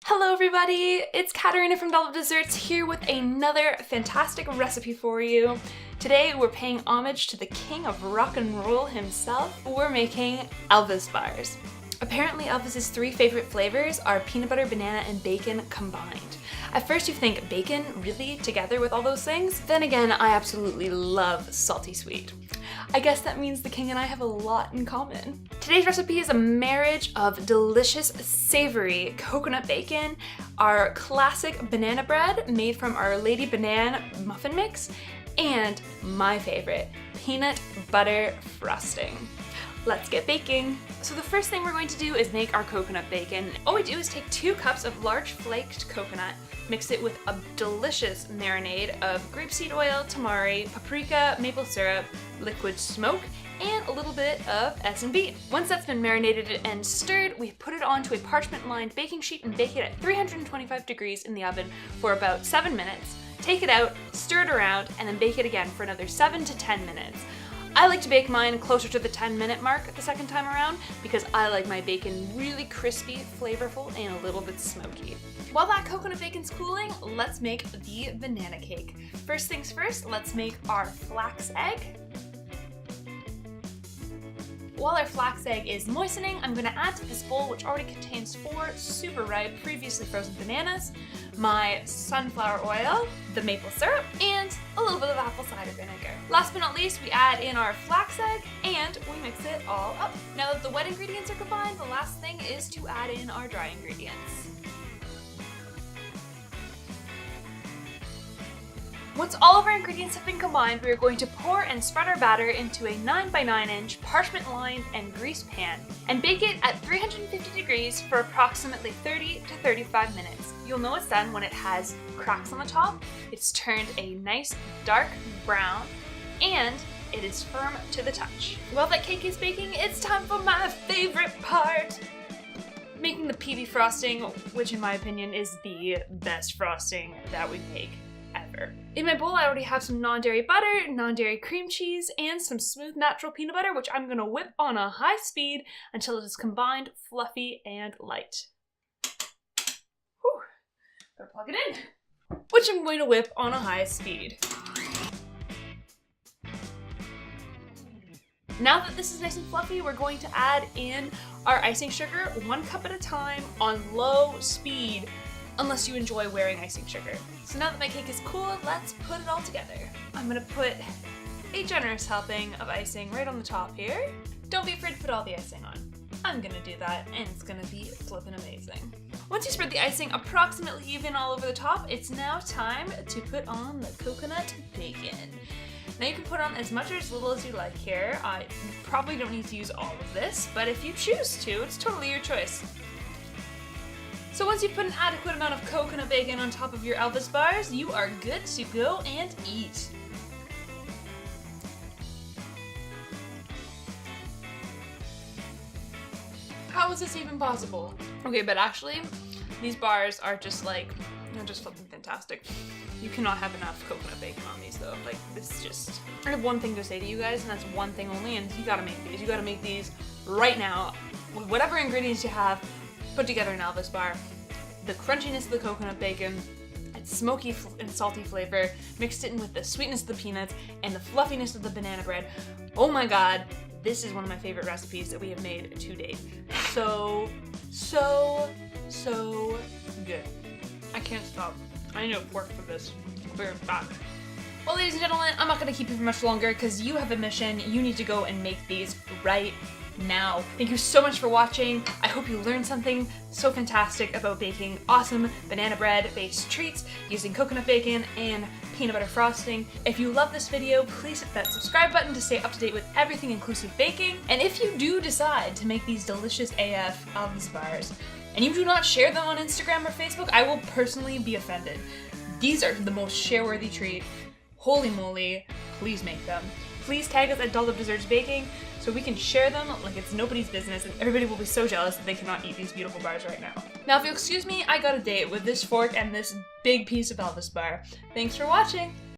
Hello everybody, it's Katarina from Dollop Desserts here with another fantastic recipe for you. Today we're paying homage to the king of rock and roll himself. We're making Elvis bars. Apparently Elvis's three favorite flavors are peanut butter, banana, and bacon combined. At first you think bacon, really, together with all those things? Then again, I absolutely love salty sweet. I guess that means the king and I have a lot in common. Today's recipe is a marriage of delicious, savory coconut bacon, our classic banana bread made from our Lady Banana muffin mix, and my favorite, peanut butter frosting. Let's get baking. So the first thing we're going to do is make our coconut bacon. All we do is take 2 cups of large flaked coconut, mix it with a delicious marinade of grapeseed oil, tamari, paprika, maple syrup, liquid smoke, and a little bit of S&B. Once that's been marinated and stirred, we put it onto a parchment-lined baking sheet and bake it at 325 degrees in the oven for about 7 minutes. Take it out, stir it around, and then bake it again for another 7 to 10 minutes. I like to bake mine closer to the 10-minute mark the second time around because I like my bacon really crispy, flavorful, and a little bit smoky. While that coconut bacon's cooling, let's make the banana cake. First things first, let's make our flax egg. While our flax egg is moistening, I'm going to add to this bowl, which already contains 4 super ripe, previously frozen bananas, my sunflower oil, the maple syrup, and a little bit of apple cider vinegar. Last but not least, we add in our flax egg and we mix it all up. Now that the wet ingredients are combined, the last thing is to add in our dry ingredients. Once all of our ingredients have been combined, we are going to pour and spread our batter into a 9x9-inch parchment-lined and greased pan and bake it at 350 degrees for approximately 30 to 35 minutes. You'll know it's done when it has cracks on the top, it's turned a nice dark brown, and it is firm to the touch. While that cake is baking, it's time for my favorite part! Making the PB frosting, which in my opinion is the best frosting that we make ever. In my bowl, I already have some non-dairy butter, non-dairy cream cheese, and some smooth natural peanut butter, which I'm gonna whip on a high speed until it is combined, fluffy, and light. Whew. Gotta plug it in. Which I'm going to whip on a high speed. Now that this is nice and fluffy, we're going to add in our icing sugar 1 cup at a time on low speed, unless you enjoy wearing icing sugar. So now that my cake is cool, let's put it all together. I'm gonna put a generous helping of icing right on the top here. Don't be afraid to put all the icing on. I'm gonna do that, and it's gonna be flippin' amazing. Once you spread the icing approximately even all over the top, it's now time to put on the coconut bacon. Now you can put on as much or as little as you like here. You probably don't need to use all of this, but if you choose to, it's totally your choice. So once you've put an adequate amount of coconut bacon on top of your Elvis bars, you are good to go and eat. How is this even possible? Okay, but actually, these bars are just like, they're just flipping fantastic. You cannot have enough coconut bacon on these though. Like, this is just, I have one thing to say to you guys, and that's one thing only, and you gotta make these. You gotta make these right now with whatever ingredients you have. Put together an Elvis bar. The crunchiness of the coconut bacon, its smoky and salty flavor, mixed it in with the sweetness of the peanuts and the fluffiness of the banana bread. Oh my god, this is one of my favorite recipes that we have made to date. So good. I can't stop. I need to work for this. I'll be right back. Well, ladies and gentlemen, I'm not going to keep you for much longer because you have a mission. You need to go and make these right now. Thank you so much for watching. I hope you learned something so fantastic about baking awesome banana bread based treats using coconut bacon and peanut butter frosting. If you love this video, please hit that subscribe button to stay up to date with everything inclusive baking. And if you do decide to make these delicious AF Elvis bars and you do not share them on Instagram or Facebook, I will personally be offended. These are the most share-worthy treat. Holy moly, please make them. Please tag us at Dollop Desserts Baking so we can share them like it's nobody's business, and everybody will be so jealous that they cannot eat these beautiful bars right now. Now, if you'll excuse me, I got a date with this fork and this big piece of Elvis bar. Thanks for watching!